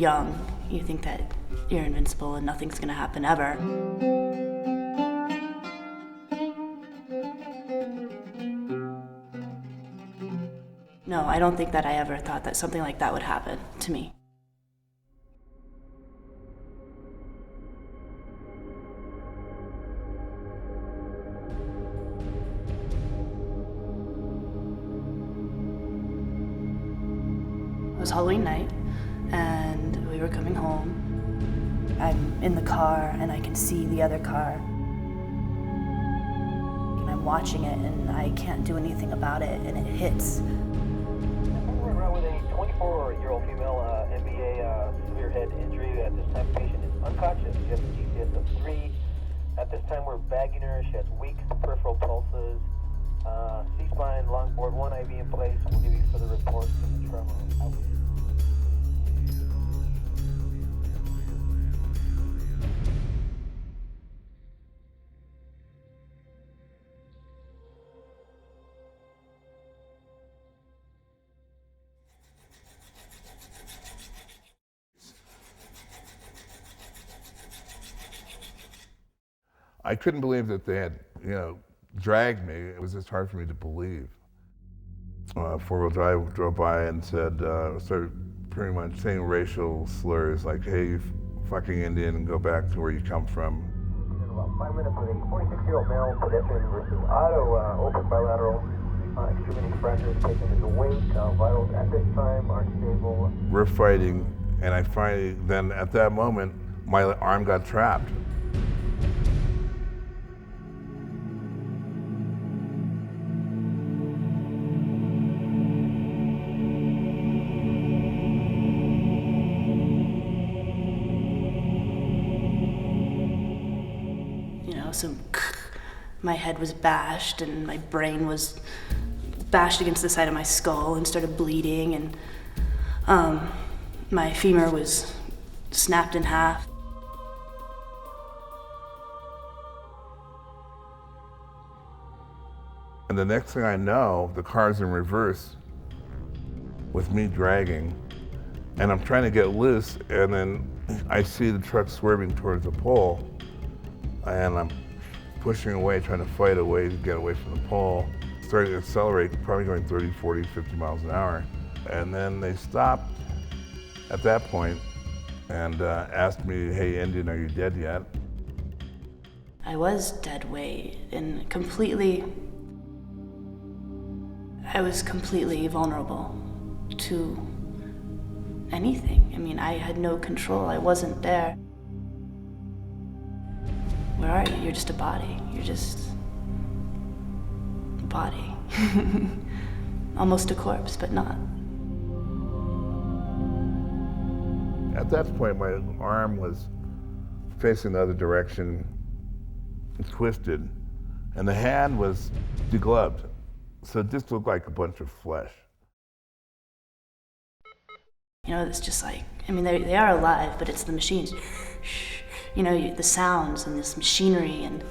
young, you think that you're invincible and nothing's gonna happen ever. No, I don't think that I ever thought that something like that would happen to me. It was Halloween night, and we were coming home. I'm in the car, and I can see the other car. And I'm watching it, and I can't do anything about it, and it hits. We're around with a 24-year-old female MBA severe head injury. At this time, the patient is unconscious. She has a GPS of 3. At this time, we're bagging her. She has weak peripheral pulses. C-spine, longboard, 1 IV in place. We'll give you further reports from the trauma outpatient. I couldn't believe that they had, dragged me. It was just hard for me to believe. Four-wheel drive drove by and said, started pretty much saying racial slurs like, hey, you fucking Indian, and go back to where you come from. In about 5 minutes with a 46-year-old male pedestrian versus auto open bilateral extremity fractures taken into weight. Vitals at this time are stable. We're fighting, and I finally, then at that moment, my arm got trapped. So my head was bashed and my brain was bashed against the side of my skull and started bleeding, and my femur was snapped in half. And the next thing I know, the car's in reverse with me dragging, and I'm trying to get loose, and then I see the truck swerving towards the pole, and I'm pushing away, trying to fight away to get away from the pole. Starting to accelerate, probably going 30, 40, 50 miles an hour. And then they stopped at that point and asked me, hey, Indian, are you dead yet? I was dead weight and I was completely vulnerable to anything. I mean, I had no control, I wasn't there. Where are you? You're just a body. You're just a body. Almost a corpse, but not. At that point, my arm was facing the other direction, twisted, and the hand was degloved. So it just looked like a bunch of flesh. It's just like, they are alive, but it's the machines. The sounds and this machinery, and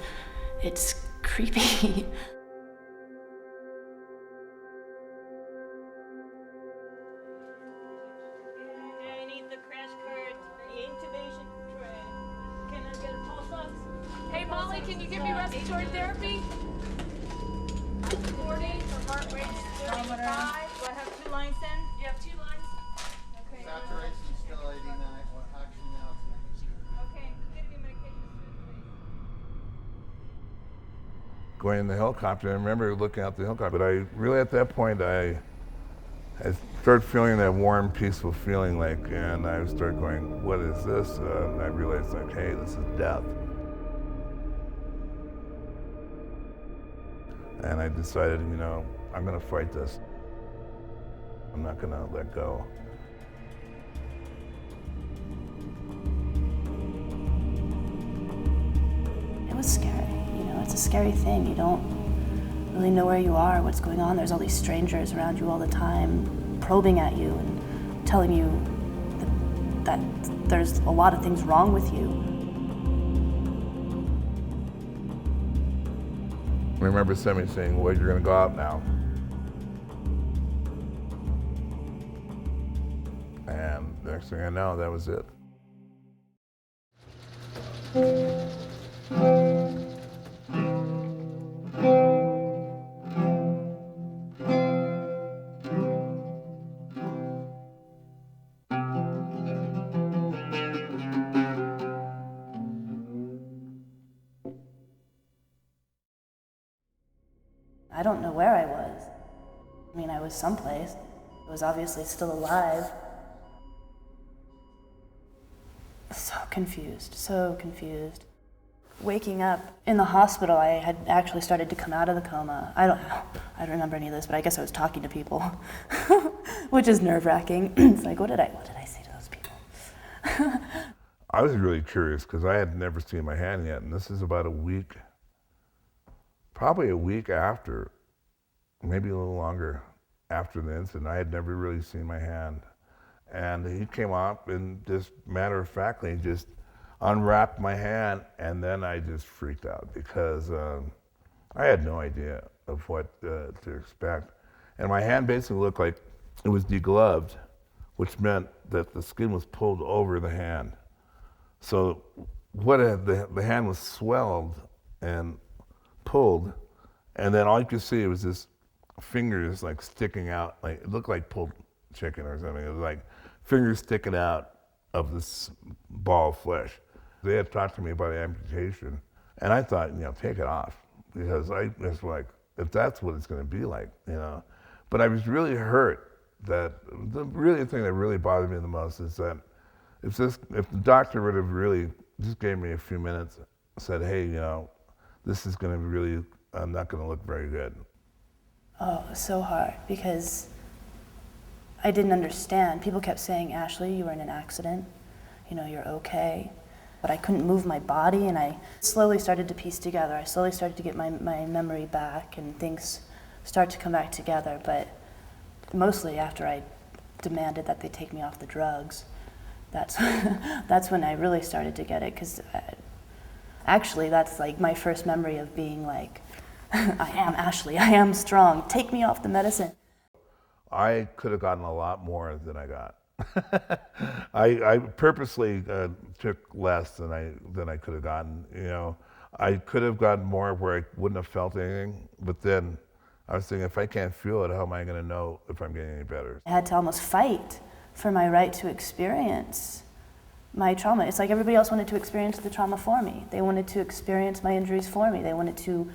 it's creepy. I need the crash cart, the intubation tray. Can I get a pulse ox? Hey Molly, can you give me respiratory therapy? 40 for heart rate 35. Do I have 2 lines then? You have 2 lines? Okay. Saturation still 89. Well, actually now it's 92. Okay, give me medication. Going in the helicopter, I remember looking out the helicopter, but I really, at that point, I started feeling that warm, peaceful feeling, and I started going, what is this? And I realized, hey, this is death. And I decided, I'm gonna fight this. I'm not gonna let go. It was scary, it's a scary thing. You don't really know where you are, what's going on. There's all these strangers around you all the time, probing at you and telling you that there's a lot of things wrong with you. I remember somebody saying, well, you're gonna go out now. And next thing I know, that was it. I don't know where I was. I mean, I was someplace. I was obviously still alive. So confused, so confused. Waking up in the hospital, I had actually started to come out of the coma. I don't remember any of this, but I guess I was talking to people, which is nerve-wracking. It's like, what did I say to those people? I was really curious because I had never seen my hand yet, and this is about a week, probably a week after, maybe a little longer after the incident. I had never really seen my hand. And he came up and just matter-of-factly just unwrapped my hand, and then I just freaked out because I had no idea of what to expect. And my hand basically looked like it was degloved, which meant that the skin was pulled over the hand. So the hand was swelled and pulled, and then all you could see was this fingers like sticking out, like it looked like pulled chicken or something. It was like fingers sticking out of this ball of flesh. They had talked to me about amputation, and I thought, take it off, because I was like, if that's what it's going to be like, But I was really hurt. That the thing that really bothered me the most is that if the doctor would have really just gave me a few minutes, said, hey, this is going to really, I'm not going to look very good. Oh, it was so hard because I didn't understand. People kept saying, Ashley, you were in an accident, you're okay. But I couldn't move my body, and I slowly started to piece together. I slowly started to get my memory back, and things start to come back together. But mostly after I demanded that they take me off the drugs, that's when I really started to get it. Because actually, that's like my first memory of being like, I am Ashley, I am strong, take me off the medicine. I could have gotten a lot more than I got. I purposely took less than I could have gotten. I could have gotten more where I wouldn't have felt anything, but then I was thinking, if I can't feel it, how am I going to know if I'm getting any better? I had to almost fight for my right to experience my trauma. It's like everybody else wanted to experience the trauma for me. They wanted to experience my injuries for me. They wanted to,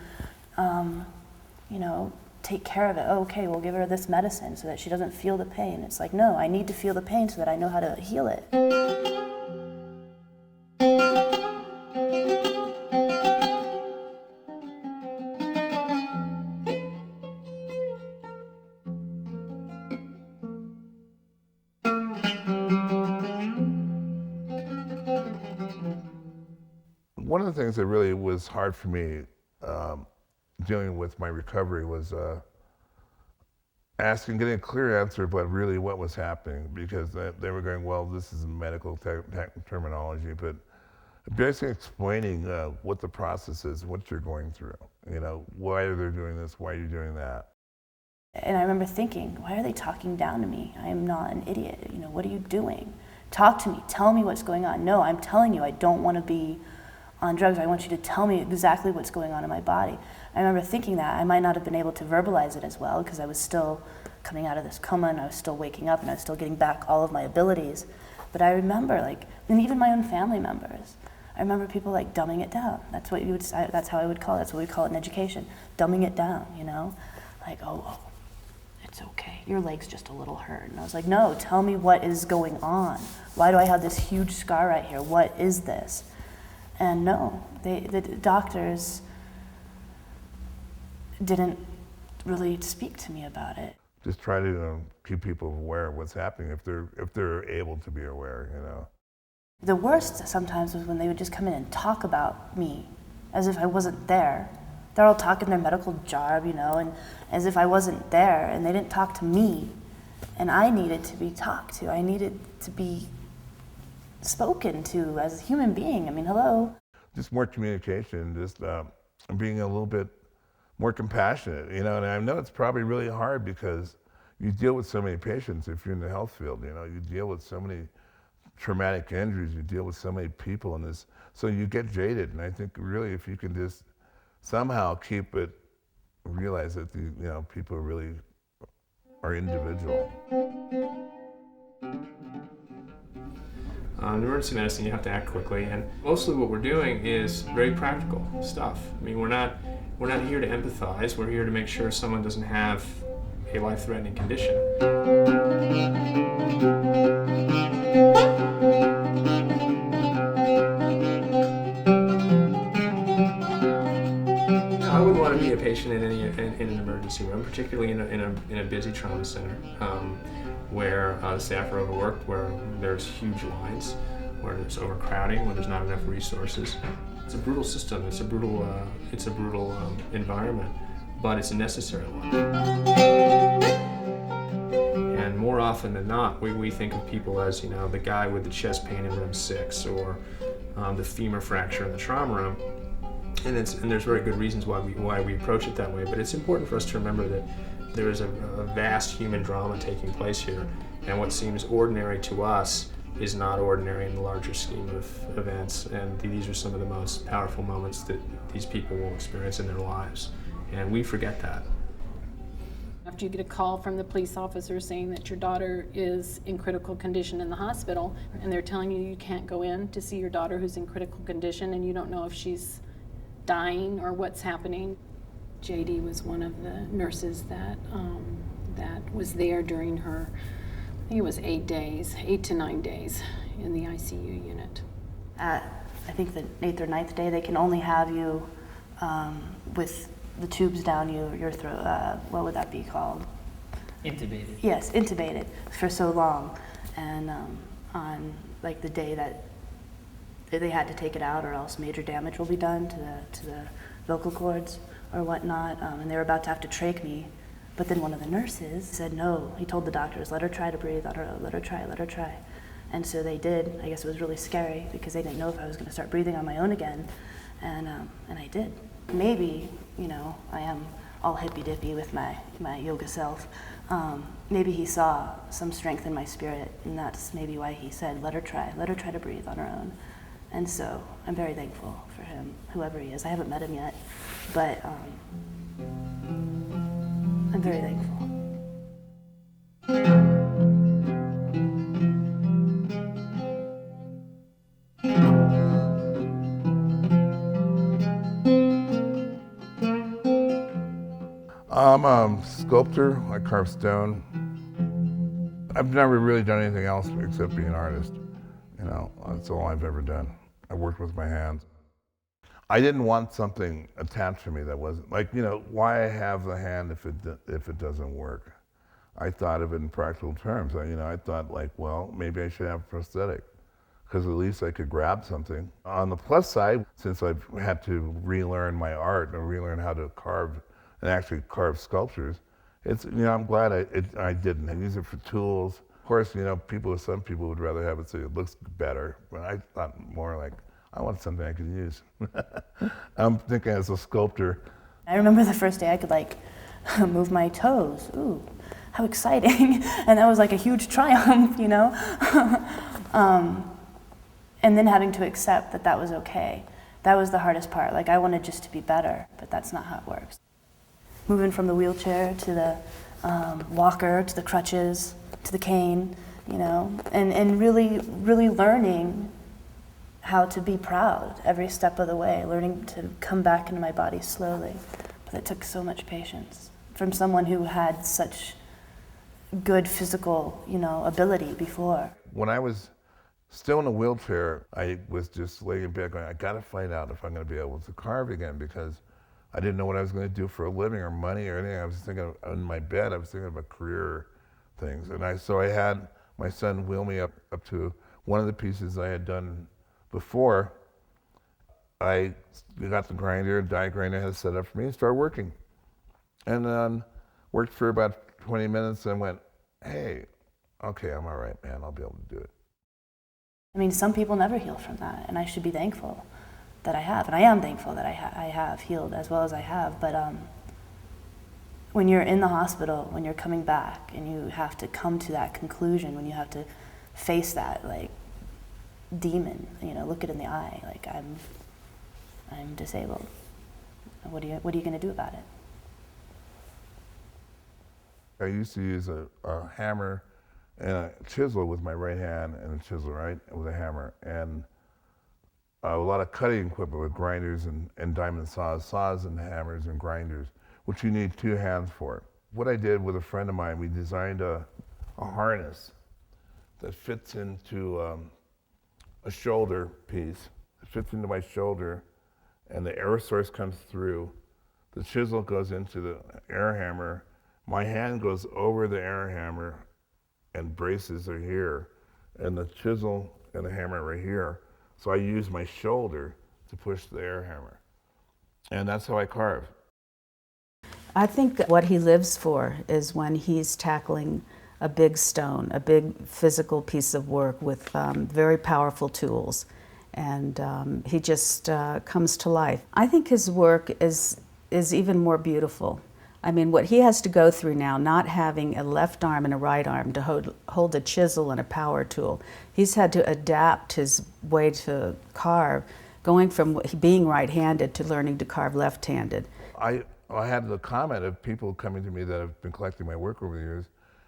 take care of it. Oh, okay, we'll give her this medicine so that she doesn't feel the pain. It's like, no, I need to feel the pain so that I know how to heal it. One of the things that really was hard for me dealing with my recovery was getting a clear answer about really what was happening, because they were going, well, this is medical terminology, but basically explaining what the process is, what you're going through. Why are they doing this? Why are you doing that? And I remember thinking, why are they talking down to me? I am not an idiot. What are you doing? Talk to me. Tell me what's going on. No, I'm telling you, I don't want to be on drugs. I want you to tell me exactly what's going on in my body. I remember thinking that. I might not have been able to verbalize it as well because I was still coming out of this coma and I was still waking up and I was still getting back all of my abilities. But I remember, and even my own family members, I remember people dumbing it down. That's what that's how I would call it. That's what we call it in education, dumbing it down, oh, it's okay. Your leg's just a little hurt. And I was like, no, tell me what is going on. Why do I have this huge scar right here? What is this? And no, the doctors didn't really speak to me about it. Just try to keep people aware of what's happening if they're able to be aware. The worst sometimes was when they would just come in and talk about me as if I wasn't there. They're all talking their medical jarb, and as if I wasn't there, and they didn't talk to me. And I needed to be talked to. I needed to be spoken to as a human being. I mean, hello. Just more communication, just being a little bit more compassionate, and I know it's probably really hard because you deal with so many patients if you're in the health field, you deal with so many traumatic injuries, you deal with so many people in this, so you get jaded. And I think really if you can just somehow keep it, realize that people really are individual. In emergency medicine, you have to act quickly, and mostly what we're doing is very practical stuff. I mean, we're not here to empathize. We're here to make sure someone doesn't have a life-threatening condition. I wouldn't want to be a patient in an emergency room, particularly in a busy trauma center, where the staff are overworked, where there's huge lines, where there's overcrowding, where there's not enough resources. It's a brutal system. It's a brutal environment, but it's a necessary one. And more often than not, we think of people as the guy with the chest pain in room 6, or the femur fracture in the trauma room. And there's very good reasons why we approach it that way. But it's important for us to remember that there is a vast human drama taking place here, and what seems ordinary to us is not ordinary in the larger scheme of events. And these are some of the most powerful moments that these people will experience in their lives, and we forget that. After you get a call from the police officer saying that your daughter is in critical condition in the hospital, and they're telling you can't go in to see your daughter who's in critical condition, and you don't know if she's dying or what's happening. JD was one of the nurses that was there during her, I think it was 8 to 9 days in the ICU unit. At, I think the 8th or 9th day, they can only have you with the tubes down your throat. What would that be called? Intubated. Yes, intubated for so long. And on like the day that they had to take it out, or else major damage will be done to the vocal cords or whatnot, and they were about to have to trach me. But then one of the nurses said no. He told the doctors, let her try to breathe, let her try. And so they did. I guess it was really scary because they didn't know if I was going to start breathing on my own again, and I did. Maybe, I am all hippy-dippy with my yoga self. Maybe he saw some strength in my spirit, and that's maybe why he said, let her try to breathe on her own. And so I'm very thankful for him, whoever he is. I haven't met him yet, but I'm very thankful. I'm a sculptor. I carve stone. I've never really done anything else except be an artist. That's all I've ever done. I worked with my hands. I didn't want something attached to me that wasn't, why I have the hand if it doesn't work. I thought of it in practical terms. I thought maybe I should have a prosthetic, because at least I could grab something. On the plus side, since I've had to relearn my art and relearn how to carve and actually carve sculptures, I'm glad I didn't. I use it for tools. Of course, some people would rather have it so it looks better, but I thought more like, I want something I can use. I'm thinking as a sculptor. I remember the first day I could move my toes. Ooh, how exciting. And that was like a huge triumph, And then having to accept that was okay. That was the hardest part. I wanted just to be better, but that's not how it works. Moving from the wheelchair to the walker, to the crutches, to the cane, and really, really learning how to be proud every step of the way, learning to come back into my body slowly. But it took so much patience from someone who had such good physical, ability before. When I was still in a wheelchair, I was just laying in bed going, I gotta find out if I'm gonna be able to carve again, because I didn't know what I was gonna do for a living or money or anything. I was thinking in my bed, I was thinking about career things. And so I had my son wheel me up to one of the pieces I had done before. I got the die grinder, had it set up for me, and started working. And then worked for about 20 minutes and went, hey, okay, I'm all right, man, I'll be able to do it. I mean, some people never heal from that, and I should be thankful that I have. And I am thankful that I have healed as well as I have. But when you're in the hospital, when you're coming back, and you have to come to that conclusion, when you have to face that, demon, you know, look it in the eye, like I'm disabled. What are you going to do about it? I used to use a hammer and a chisel with my right hand, and a chisel, right, with a hammer, and a lot of cutting equipment with grinders and diamond saws and hammers and grinders, which you need 2 hands for. What I did with a friend of mine, we designed a harness that fits into a shoulder piece. It fits into my shoulder, and the air source comes through. The chisel goes into the air hammer. My hand goes over the air hammer, and braces are here, and the chisel and the hammer right here. So I use my shoulder to push the air hammer. And that's how I carve. I think what he lives for is when he's tackling a big stone, a big physical piece of work with very powerful tools. And he just comes to life. I think his work is even more beautiful. I mean, what he has to go through now, not having a left arm and a right arm to hold a chisel and a power tool. He's had to adapt his way to carve, going from being right-handed to learning to carve left-handed. I had the comment of people coming to me that have been collecting my work over the years,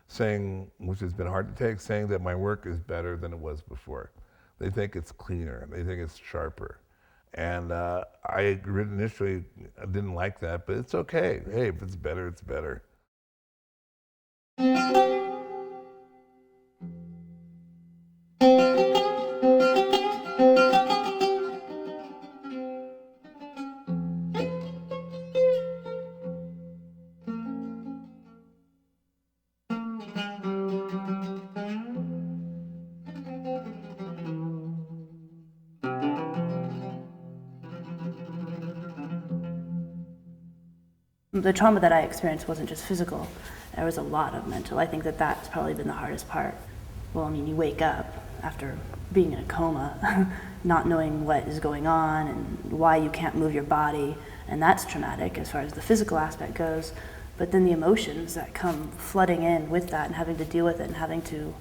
saying, which has been hard to take, saying that my work is better than it was before. They think it's cleaner, they think it's sharper. And I initially didn't like that, but it's okay. Hey, if it's better, it's better. The trauma that I experienced wasn't just physical. There was a lot of mental. I think that that's probably been the hardest part. Well, I mean, you wake up after being in a coma, not knowing what is going on and why you can't move your body, and that's traumatic as far as the physical aspect goes. But then the emotions that come flooding in with that and having to deal with it and having to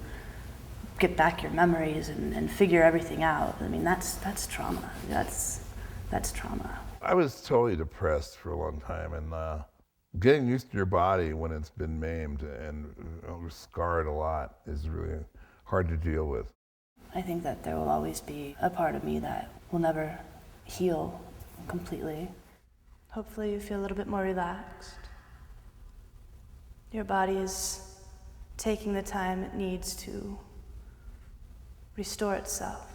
get back your memories and figure everything out. I mean, that's trauma. That's trauma. I was totally depressed for a long time, and getting used to your body when it's been maimed and scarred a lot is really hard to deal with. I think that there will always be a part of me that will never heal completely. Hopefully you feel a little bit more relaxed. Your body is taking the time it needs to restore itself.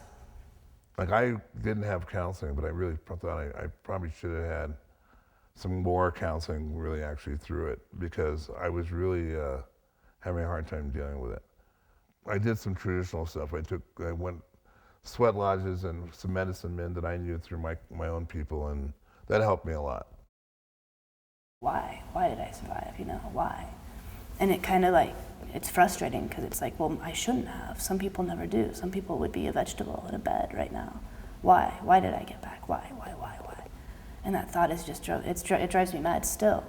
Like, I didn't have counseling, but I really thought I probably should have had some more counseling really actually through it, because I was really having a hard time dealing with it. I did some traditional stuff. I went sweat lodges and some medicine men that I knew through my own people, and that helped me a lot. Why? Why did I survive? You know, why? And it kind of like, it's frustrating because it's like, well, I shouldn't have. Some people never do. Some people would be a vegetable in a bed right now. Why? Why did I get back? Why? And that thought is just, it drives me mad still.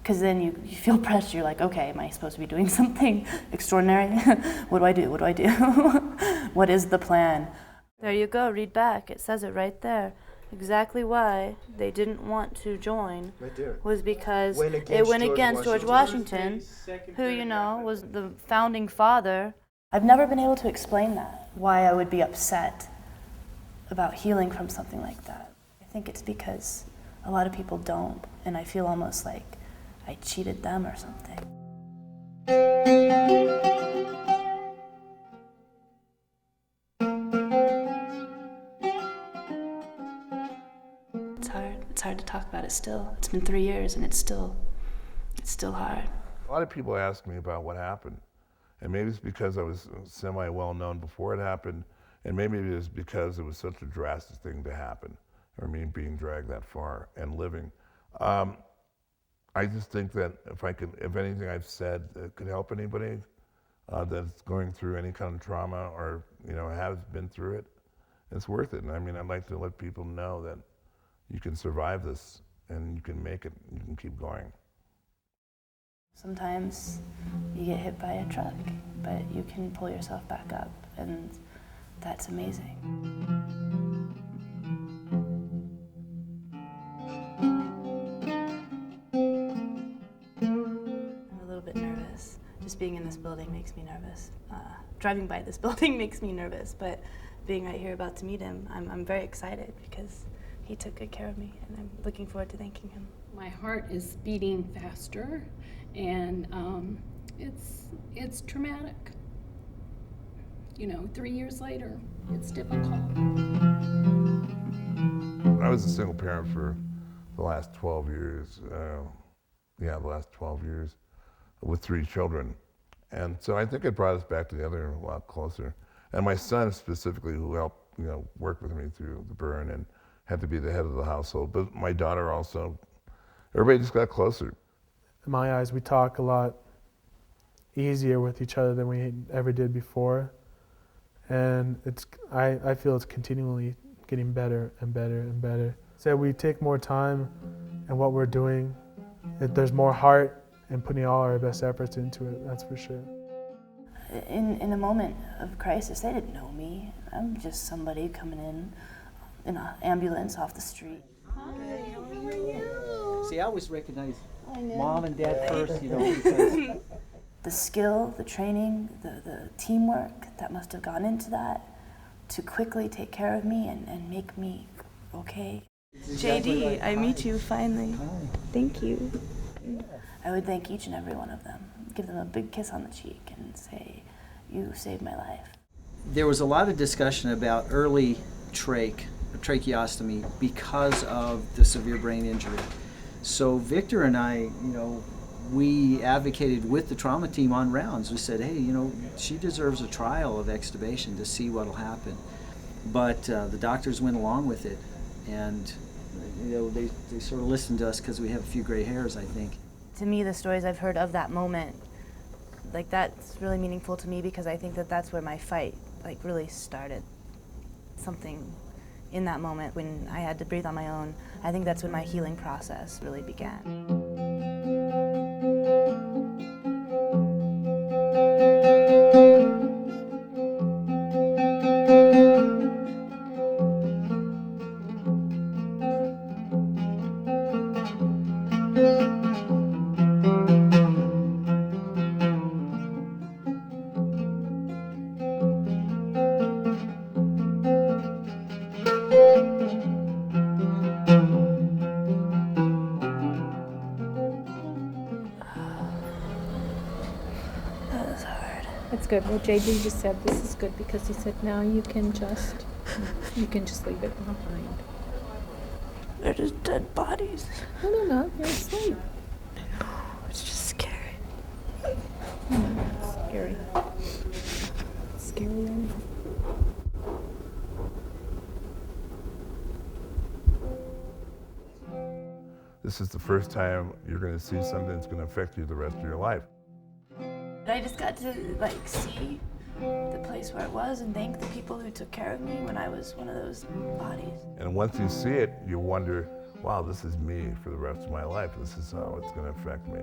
Because then you feel pressure. You're like, okay, am I supposed to be doing something extraordinary? What do I do? What do I do? What is the plan? There you go, read back. It says it right there. Exactly why they didn't want to join was because it went against George Washington, who, you know, was the founding father. I've never been able to explain that, why I would be upset about healing from something like that. I think it's because a lot of people don't, and I feel almost like I cheated them or something. It's hard to talk about it still. It's been 3 years and it's still hard. A lot of people ask me about what happened, and maybe it's because I was semi-well known before it happened, and maybe it is because it was such a drastic thing to happen, or me being dragged that far and living. I just think that if anything I've said that could help anybody that's going through any kind of trauma or, you know, has been through it, it's worth it. And I mean, I'd like to let people know that you can survive this and you can make it, you can keep going. Sometimes you get hit by a truck, but you can pull yourself back up. And that's amazing. I'm a little bit nervous. Just being in this building makes me nervous. Driving by this building makes me nervous, but being right here about to meet him, I'm very excited because he took good care of me, and I'm looking forward to thanking him. My heart is beating faster, and it's traumatic. You know, 3 years later, it's difficult. I was a single parent for the last 12 years. The last 12 years with 3 children. And so I think it brought us back together a lot closer. And my son specifically, who helped, work with me through the burn and had to be the head of the household. But my daughter also, everybody just got closer. In my eyes, we talk a lot easier with each other than we ever did before. And I feel it's continually getting better and better and better. So we take more time in what we're doing. There's more heart in putting all our best efforts into it, that's for sure. In a moment of crisis, they didn't know me. I'm just somebody coming in an ambulance off the street. Hi, how are you? See, I always recognize Mom and Dad first, because the skill, the training, the teamwork that must have gone into that to quickly take care of me and make me okay. JD, I meet you finally. Hi. Thank you. I would thank each and every one of them, give them a big kiss on the cheek and say, you saved my life. There was a lot of discussion about early tracheostomy because of the severe brain injury. So Victor and I, we advocated with the trauma team on rounds. We said, hey, she deserves a trial of extubation to see what'll happen. But the doctors went along with it, and they sort of listened to us because we have a few gray hairs, I think. To me, the stories I've heard of that moment, that's really meaningful to me because I think that's where my fight really started. Something in that moment when I had to breathe on my own, I think that's when my healing process really began. It's good. Well, JD just said this is good because he said now you can just leave it behind. They're just dead bodies. No, they're not. They're asleep. It's just scary. It's scary. It's scary. This is the first time you're going to see something that's going to affect you the rest of your life. I just got to see the place where it was and thank the people who took care of me when I was one of those bodies. And once you see it, you wonder, wow, this is me for the rest of my life. This is how it's going to affect me.